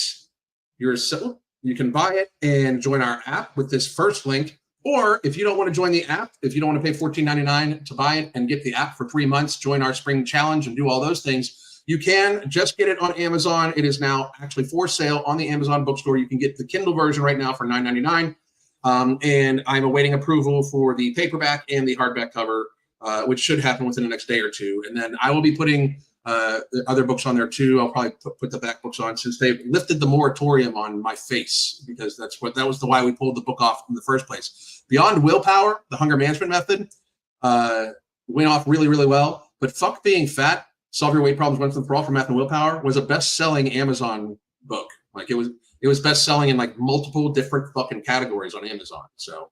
yourself. You can buy it and join our app with this first link. Or if you don't want to join the app, if you don't want to pay $14.99 to buy it and get the app for 3 months, join our spring challenge and do all those things, you can just get it on Amazon. It is now actually for sale on the Amazon bookstore. You can get the Kindle version right now for $9.99. And I'm awaiting approval for the paperback and the hardback cover, which should happen within the next day or two. And then I will be putting the other books on there too. I'll probably put the back books on since they've lifted the moratorium on my face, because that was why we pulled the book off in the first place. Beyond Willpower, the Hunger Management Method, went off really, really well. But Fuck Being Fat, Solve Your Weight Problems Once and For All for Math and Willpower was a best-selling Amazon book. Like it was best-selling in like multiple different fucking categories on Amazon. So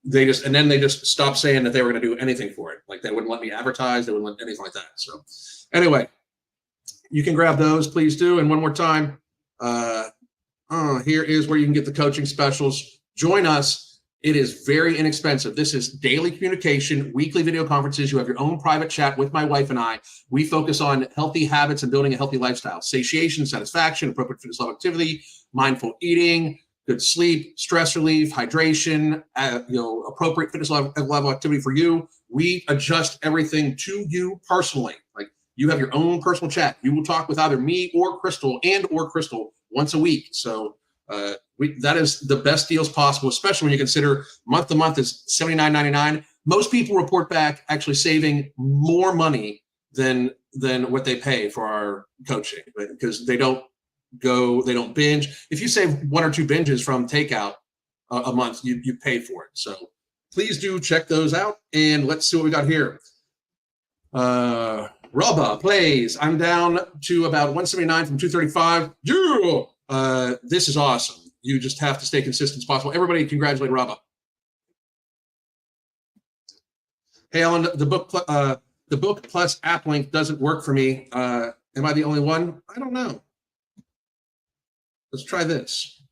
they just stopped saying that they were going to do anything for it. Like they wouldn't let me advertise. They wouldn't let anything like that. So anyway, you can grab those, please do. And one more time, here is where you can get the coaching specials. Join us. It is very inexpensive. This is daily communication, weekly video conferences. You have your own private chat with my wife and I. We focus on healthy habits and building a healthy lifestyle, satiation, satisfaction, appropriate fitness level activity, mindful eating, good sleep, stress relief, hydration, appropriate fitness level activity for you. We adjust everything to you personally. Like you have your own personal chat. You will talk with either me or Crystal once a week. So that is the best deals possible, especially when you consider month to month is $79.99. Most people report back actually saving more money than what they pay for our coaching, because they don't binge. If you save 1 or 2 binges from takeout a month, you pay for it. So please do check those out. And let's see what we got here. Rubba plays. I'm down to about 179 from 235. Yeah. This is awesome. You just have to stay consistent as possible. Everybody congratulate Rubba. Hey, Ellen, the book plus app link doesn't work for me. Am I the only one? I don't know. Let's try this.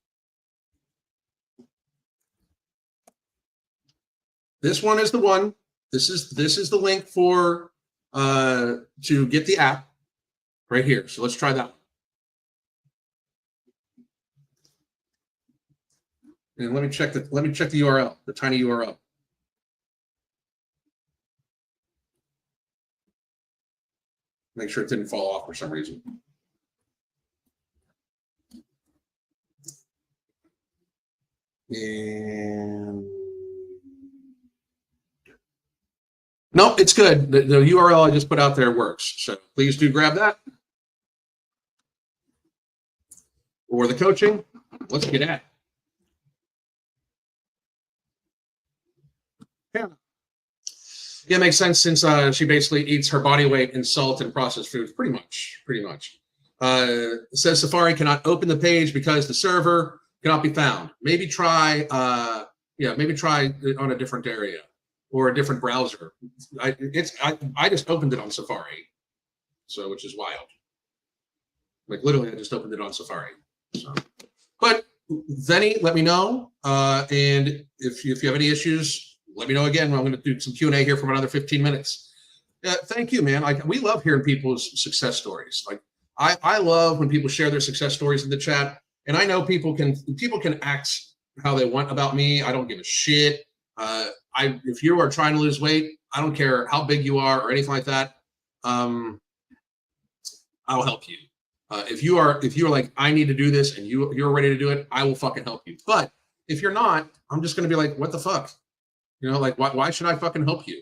This one is the one. This is the link for to get the app right here. So let's try that one. And let me check the URL, the tiny URL. Make sure it didn't fall off for some reason. And nope, it's good. The URL I just put out there works. So please do grab that. Or the coaching. Let's get at it. Yeah, it makes sense since she basically eats her body weight in salt and processed foods. Pretty much. It says Safari cannot open the page because the server cannot be found. Maybe try on a different area or a different browser. I just opened it on Safari, so which is wild. Like literally, I just opened it on Safari. So, but Zenny, let me know, and if you have any issues, let me know again. I'm going to do some Q&A here for another 15 minutes. Thank you, man. Like we love hearing people's success stories. Like I love when people share their success stories in the chat. And I know people can act how they want about me. I don't give a shit. If you are trying to lose weight, I don't care how big you are or anything like that. I'll help you. If you're like, I need to do this and you're ready to do it, I will fucking help you. But if you're not, I'm just going to be like, what the fuck? You know, like, why should I fucking help you?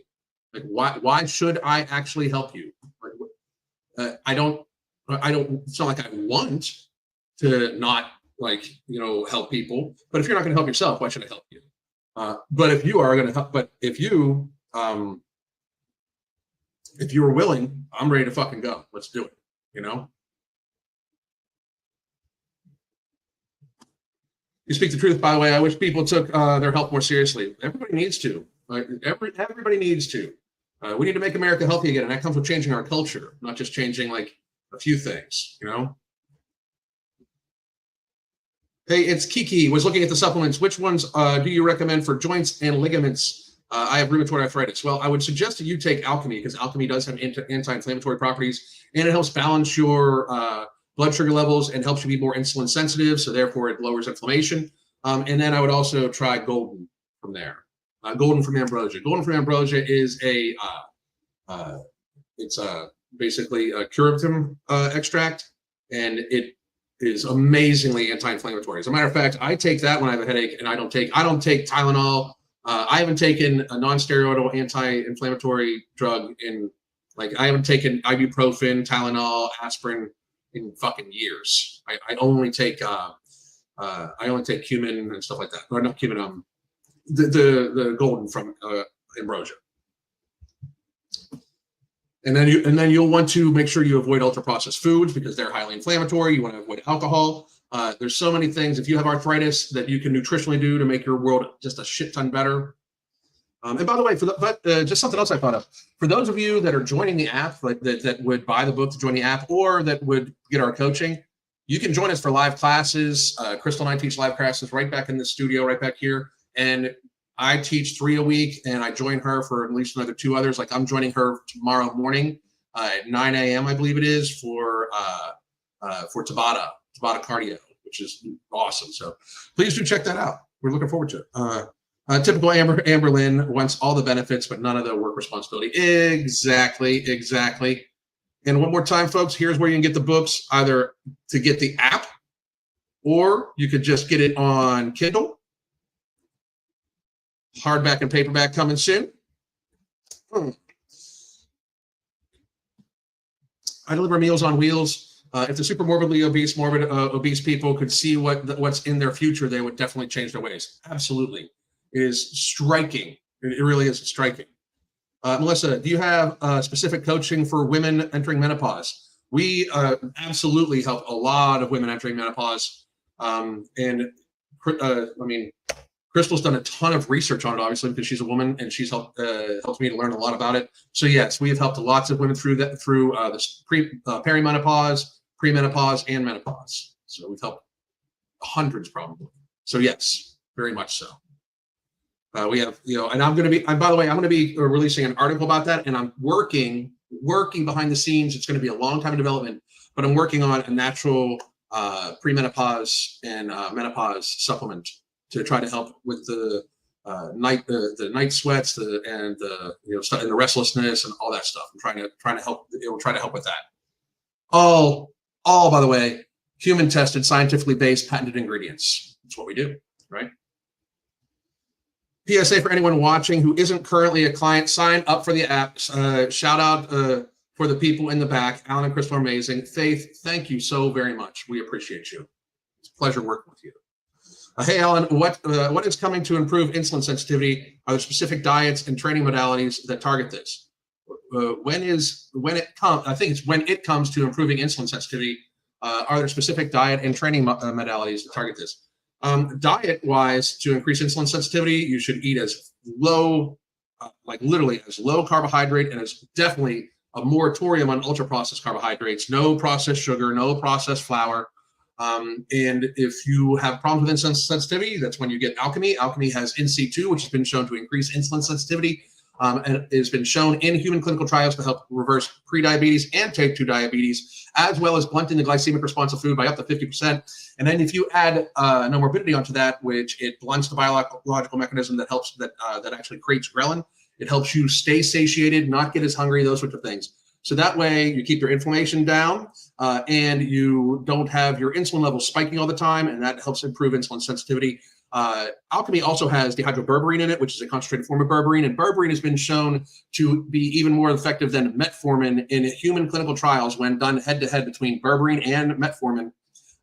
Like, why should I actually help you? I don't, it's not like I want to not help people, but if you're not going to help yourself, why should I help you? But if you are going to help, but if you are willing, I'm ready to fucking go. Let's do it. You know? You speak the truth, by the way. I wish people took their health more seriously. Everybody needs to. Everybody needs to. We need to make America healthy again, and that comes with changing our culture, not just changing like a few things, you know. Hey, it's Kiki. Was looking at the supplements. Which ones do you recommend for joints and ligaments? I have rheumatoid arthritis. Well, I would suggest that you take Alchemy, because Alchemy does have anti-inflammatory properties, and it helps balance your blood sugar levels and helps you be more insulin sensitive. So therefore, it lowers inflammation. And then I would also try Golden from there. Golden from Ambrosia. Golden from Ambrosia is basically a curative extract, and it is amazingly anti-inflammatory. As a matter of fact, I take that when I have a headache, and I don't take Tylenol. I haven't taken a non-steroidal anti-inflammatory drug in, like, I haven't taken ibuprofen, Tylenol, aspirin in fucking years. I only take cumin and stuff like that. Or not cumin, the Golden from Ambrosia. And then you'll want to make sure you avoid ultra-processed foods because they're highly inflammatory. You want to avoid alcohol. There's so many things, if you have arthritis, that you can nutritionally do to make your world just a shit ton better. And by the way, just something else I thought of. For those of you that are joining the app, like that would buy the book to join the app, or that would get our coaching, you can join us for live classes. Crystal and I teach live classes right back in the studio, right back here. And I teach 3 a week, and I join her for at least another 2 others. Like, I'm joining her tomorrow morning at 9 a.m., I believe it is, for Tabata cardio, which is awesome. So please do check that out. We're looking forward to it. Typical Amberlynn wants all the benefits, but none of the work responsibility. Exactly. And one more time, folks, here's where you can get the books, either to get the app, or you could just get it on Kindle. Hardback and paperback coming soon. I deliver Meals on Wheels. If the super morbidly obese, obese people could see what's in their future, they would definitely change their ways. Absolutely. It is striking. It really is striking. Melissa, do you have specific coaching for women entering menopause? We absolutely help a lot of women entering menopause. Crystal's done a ton of research on it, obviously, because she's a woman, and she's helped me to learn a lot about it. So yes, we have helped lots of women through this perimenopause, premenopause, and menopause. So we've helped hundreds, probably. So yes, very much so. We have, and by the way, I'm going to be releasing an article about that, and I'm working behind the scenes. It's going to be a long time in development, but I'm working on a natural premenopause and menopause supplement to try to help with the night sweats, and the restlessness and all that stuff. I'm trying to help. It will try to help with that. All by the way, human tested, scientifically based, patented ingredients. That's what we do, right? PSA for anyone watching who isn't currently a client, sign up for the app. Shout out for the people in the back. Alan and Crystal are amazing. Faith, thank you so very much. We appreciate you. It's a pleasure working with you. Hey, Alan, what is coming to improve insulin sensitivity? Are there specific diets and training modalities that target this? When it comes to improving insulin sensitivity, are there specific diet and training modalities that target this? Diet-wise, to increase insulin sensitivity, you should eat as low, literally as low carbohydrate, and as definitely a moratorium on ultra-processed carbohydrates, no processed sugar, no processed flour. And if you have problems with insulin sensitivity, that's when you get Alchemy. Alchemy has NC2, which has been shown to increase insulin sensitivity, and it has been shown in human clinical trials to help reverse prediabetes and type 2 diabetes, as well as blunting the glycemic response of food by up to 50%. And then if you add no morbidity onto that, which it blunts the biological mechanism that helps that actually creates ghrelin, it helps you stay satiated, not get as hungry, those sorts of things. So that way you keep your inflammation down, and you don't have your insulin levels spiking all the time, and that helps improve insulin sensitivity. Alchemy also has dehydroberberine in it, which is a concentrated form of berberine, and berberine has been shown to be even more effective than metformin in human clinical trials when done head-to-head between berberine and metformin,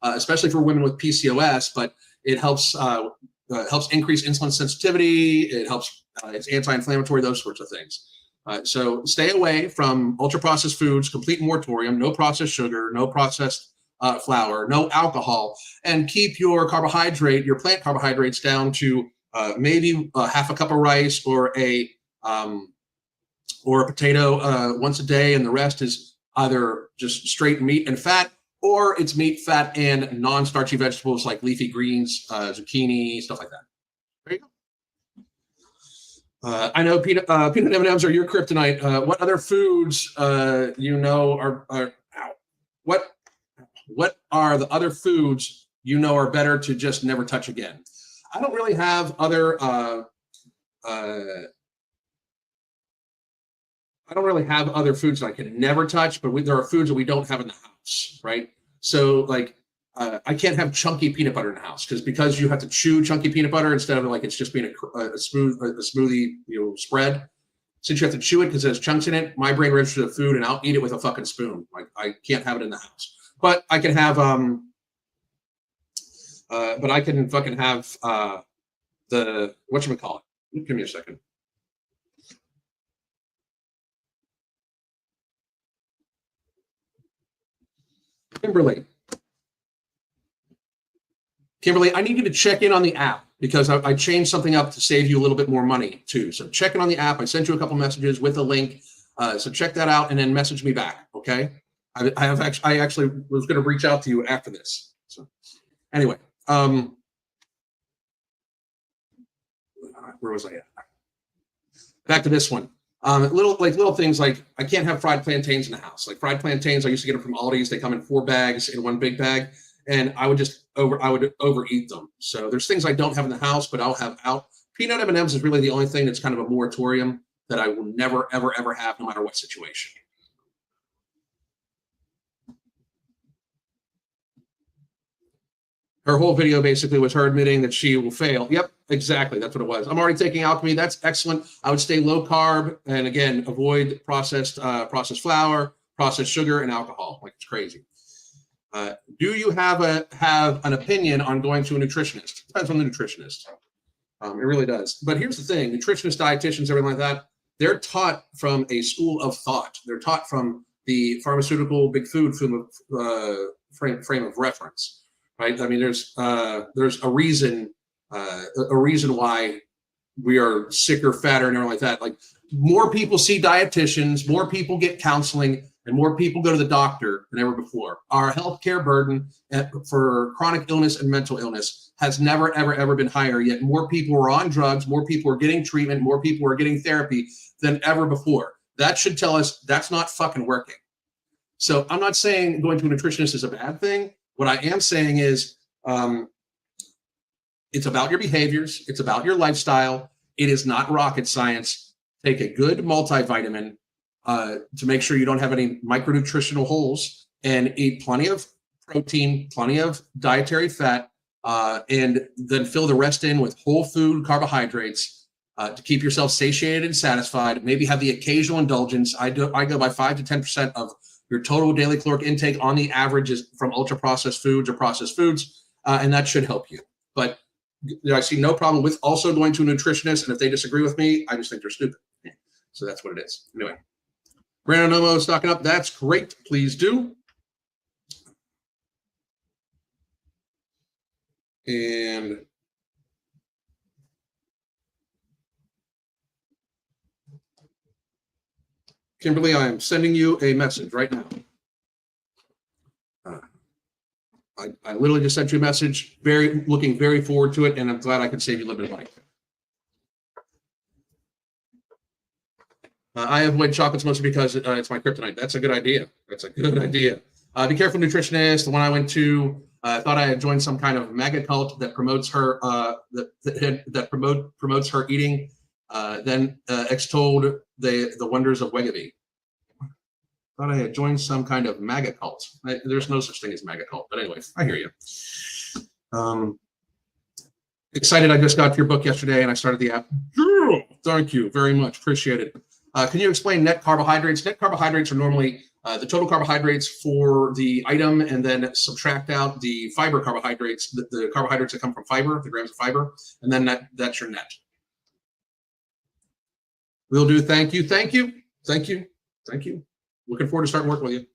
especially for women with PCOS. But it helps increase insulin sensitivity. It helps. It's anti-inflammatory, those sorts of things. So stay away from ultra-processed foods, complete moratorium, no processed sugar, no processed flour, no alcohol, and keep your plant carbohydrates down to maybe half a cup of rice or a potato once a day, and the rest is either just straight meat and fat, or it's meat, fat, and non-starchy vegetables like leafy greens, zucchini, stuff like that. There you go. I know peanut M&Ms are your kryptonite. What other foods you know are what are the other foods you know are better to just never touch again? I don't really have other foods that I can never touch, but there are foods that we don't have in the house, right? So like I can't have chunky peanut butter in the house because you have to chew chunky peanut butter instead of like it's just being a smoothie, spread. Since you have to chew it because there's chunks in it, my brain registers the food and I'll eat it with a fucking spoon. Like I can't have it in the house, but I can have the whatchamacallit. Give me a second. Kimberly, I need you to check in on the app because I changed something up to save you a little bit more money too. So check in on the app. I sent you a couple messages with a link. So check that out and then message me back. Okay. I actually was going to reach out to you after this. So anyway, where was I at? Back to this one. Little things like I can't have fried plantains in the house. Like fried plantains, I used to get them from Aldi's. They come in 4 bags in one big bag, and I would overeat them. So there's things I don't have in the house, but I'll have out. Peanut M&Ms is really the only thing that's kind of a moratorium that I will never, ever, ever have, no matter what situation. Her whole video basically was her admitting that she will fail. Yep, exactly. That's what it was. I'm already taking alchemy. That's excellent. I would stay low carb and again avoid processed flour, processed sugar, and alcohol. Like it's crazy. Do you have an opinion on going to a nutritionist? Depends on the nutritionist. It really does. But here's the thing: nutritionists, dietitians, everything like that, they're taught from a school of thought. They're taught from the pharmaceutical big food frame of reference. Right. I mean, there's a reason why we are sicker, fatter, and everything like that. Like more people see dietitians, more people get counseling, and more people go to the doctor than ever before. Our healthcare burden for chronic illness and mental illness has never, ever, ever been higher. Yet more people are on drugs, more people are getting treatment, more people are getting therapy than ever before. That should tell us that's not fucking working. So I'm not saying going to a nutritionist is a bad thing. What I am saying is it's about your behaviors. It's about your lifestyle. It is not rocket science. Take a good multivitamin to make sure you don't have any micronutritional holes and eat plenty of protein, plenty of dietary fat, and then fill the rest in with whole food carbohydrates to keep yourself satiated and satisfied. Maybe have the occasional indulgence. I go by 5 to 10% of your total daily caloric intake on the average is from ultra processed foods or processed foods, and that should help you. But I see no problem with also going to a nutritionist, and if they disagree with me, I just think they're stupid. So that's what it is. Anyway, Brandon Nomo stocking up. That's great. Please do. And Kimberly, I am sending you a message right now. I literally just sent you a message, looking very forward to it, and I'm glad I could save you a little bit of money. I avoid chocolates mostly because it's my kryptonite. That's a good idea. That's a good idea. Be careful, nutritionist. The one I went to, thought I had joined some kind of MAGA cult that promotes her promotes her eating. Then extolled the wonders of Wegovy. Thought I had joined some kind of MAGA cult. There's no such thing as MAGA cult, but anyway, I hear you. Excited! I just got your book yesterday, and I started the app. Thank you very much. Appreciate it. Can you explain net carbohydrates? Net carbohydrates are normally the total carbohydrates for the item, and then subtract out the fiber carbohydrates, the carbohydrates that come from fiber, the grams of fiber, and then that's your net. Will do. Thank you. Thank you. Thank you. Thank you. Looking forward to starting working with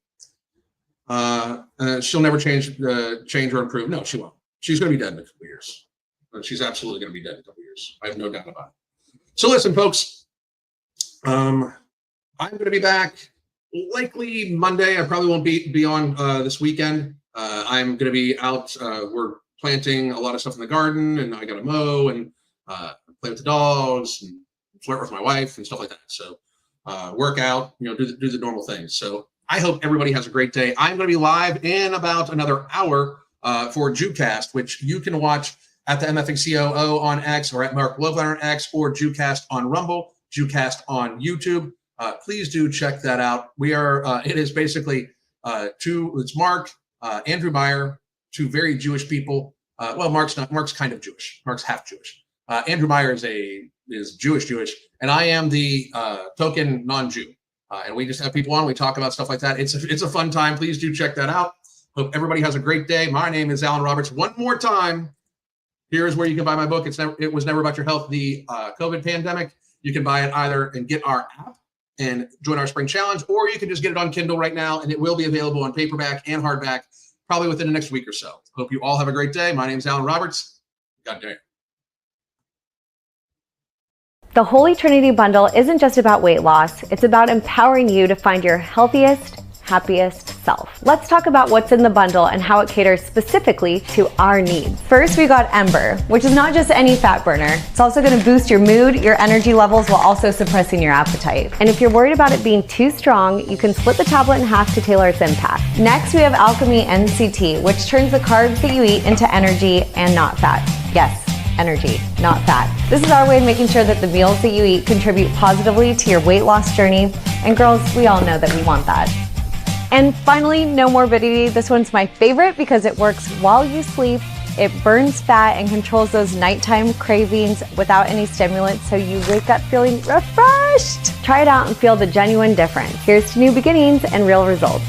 you. She'll never change or improve. No, she won't. She's going to be dead in a couple years. She's absolutely going to be dead in a couple years. I have no doubt about it. So listen, folks, I'm going to be back likely Monday. I probably won't be on this weekend. I'm going to be out. We're planting a lot of stuff in the garden, and I got to mow and play with the dogs and flirt with my wife and stuff like that. So work out, do the normal things. So I hope everybody has a great day. I'm going to be live in about another hour for Jewcast, which you can watch at the MFCOO on X or at Mark Loveline on X or Jewcast on Rumble, Jewcast on YouTube. Please do check that out. We are, it is basically it's Mark, Andrew Meyer, two very Jewish people. Well, Mark's kind of Jewish. Mark's half Jewish. Andrew Meyer is Jewish, and I am the token non-Jew. And we just have people on. We talk about stuff like that. It's a fun time. Please do check that out. Hope everybody has a great day. My name is Alan Roberts. One more time, here is where you can buy my book. It was never about your health. The COVID pandemic. You can buy it either and get our app and join our spring challenge, or you can just get it on Kindle right now, and it will be available on paperback and hardback probably within the next week or so. Hope you all have a great day. My name is Alan Roberts. God damn. The Holy Trinity Bundle isn't just about weight loss, it's about empowering you to find your healthiest, happiest self. Let's talk about what's in the bundle and how it caters specifically to our needs. First, we got Ember, which is not just any fat burner. It's also going to boost your mood, your energy levels, while also suppressing your appetite. And if you're worried about it being too strong, you can split the tablet in half to tailor its impact. Next, we have Alchemy NCT, which turns the carbs that you eat into energy and not fat. Yes, energy, not fat. This is our way of making sure that the meals that you eat contribute positively to your weight loss journey. And girls, we all know that we want that. And finally, no morbidity. This one's my favorite because it works while you sleep. It burns fat and controls those nighttime cravings without any stimulants, so you wake up feeling refreshed. Try it out and feel the genuine difference. Here's to new beginnings and real results.